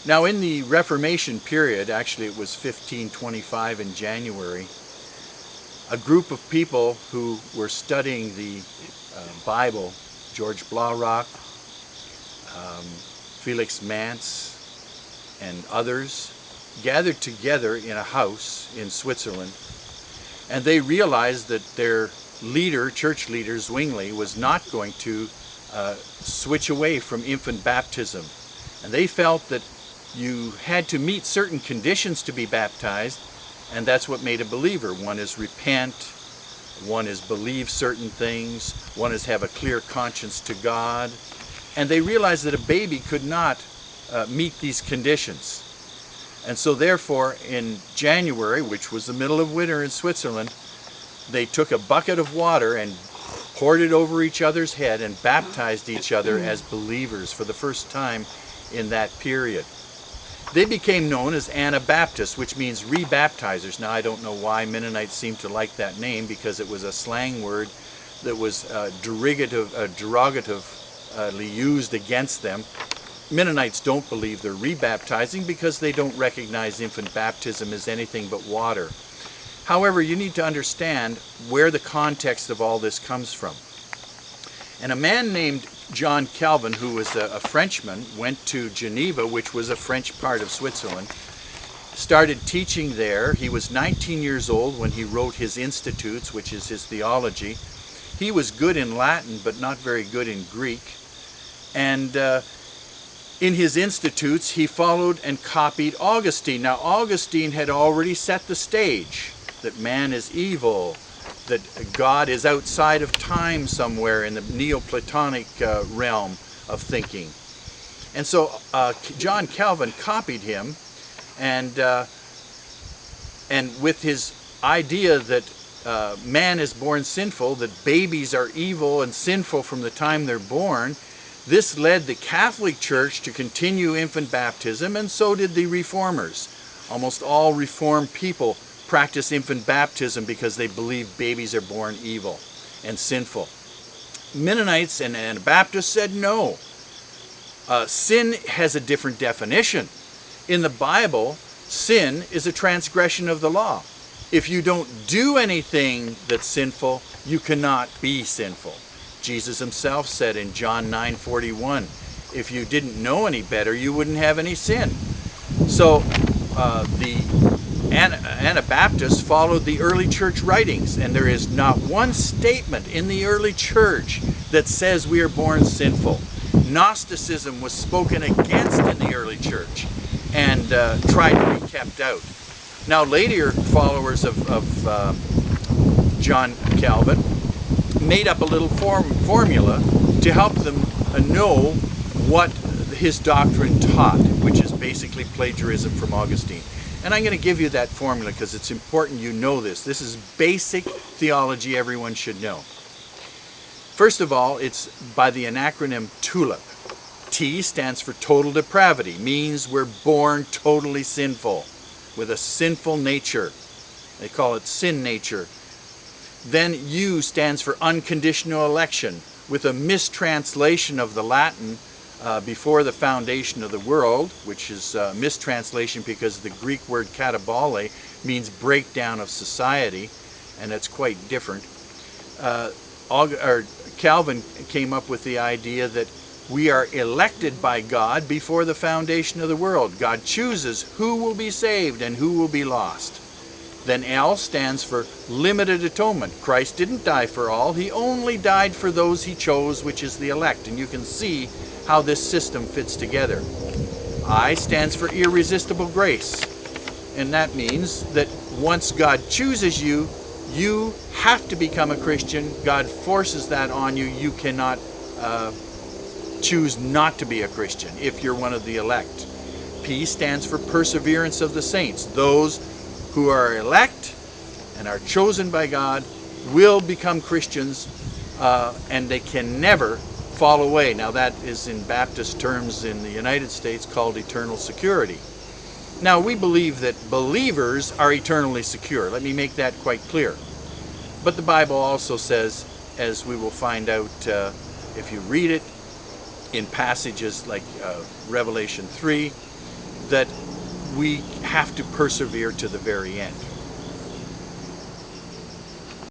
Now in the Reformation period, actually it was 1525 in January, a group of people who were studying the Bible, George Blaurock, Felix Manz, and others, gathered together in a house in Switzerland, and they realized that their leader, church leader Zwingli, was not going to switch away from infant baptism. And they felt that you had to meet certain conditions to be baptized, and that's what made a believer. One is repent, one is believe certain things, one is have a clear conscience to God. And they realized that a baby could not meet these conditions. And so therefore in January, which was the middle of winter in Switzerland, they took a bucket of water and poured it over each other's head and baptized each other as believers for the first time in that period. They became known as anabaptists, which means rebaptizers. Now I don't know why Mennonites seem to like that name, because it was a slang word that was derogatively used against them. Mennonites don't believe they're rebaptizing because they don't recognize infant baptism as anything but water. However, you need to understand where the context of all this comes from. And a man named John Calvin, who was a Frenchman, went to Geneva, which was a French part of Switzerland, started teaching there. He was 19 years old when he wrote his Institutes, which is his theology. He was good in Latin, but not very good in Greek. And in his Institutes, he followed and copied Augustine. Now, Augustine had already set the stage that man is evil, that God is outside of time somewhere in the Neoplatonic realm of thinking. And so John Calvin copied him, and with his idea that man is born sinful, that babies are evil and sinful from the time they're born, this led the Catholic Church to continue infant baptism, and so did the Reformers. Almost all Reformed people practice infant baptism because they believe babies are born evil and sinful. Mennonites and Anabaptists said no. Sin has a different definition. In the Bible, sin is a transgression of the law. If you don't do anything that's sinful, you cannot be sinful. Jesus himself said in John 9:41, if you didn't know any better, you wouldn't have any sin. So the Anabaptists followed the early church writings, and there is not one statement in the early church that says we are born sinful. Gnosticism was spoken against in the early church and tried to be kept out. Now later followers of John Calvin made up a little formula to help them know what his doctrine taught, which is basically plagiarism from Augustine. And I'm going to give you that formula because it's important you know this. This is basic theology everyone should know. First of all, it's by the acronym TULIP. T stands for total depravity, means we're born totally sinful, with a sinful nature. They call it sin nature. Then U stands for unconditional election, with a mistranslation of the Latin before the foundation of the world, which is a mistranslation because the Greek word katabole means breakdown of society, and it's quite different. Calvin came up with the idea that we are elected by God before the foundation of the world. God chooses who will be saved and who will be lost. Then L stands for limited atonement. Christ didn't die for all. He only died for those he chose, which is the elect. And you can see how this system fits together. I stands for irresistible grace. And that means that once God chooses you, you have to become a Christian. God forces that on you. You cannot choose not to be a Christian if you're one of the elect. P stands for perseverance of the saints. Those who are elect and are chosen by God will become Christians, and they can never fall away. Now that is in Baptist terms in the United States called eternal security. Now we believe that believers are eternally secure. Let me make that quite clear. But the Bible also says, as we will find out if you read it in passages like Revelation 3, that we have to persevere to the very end.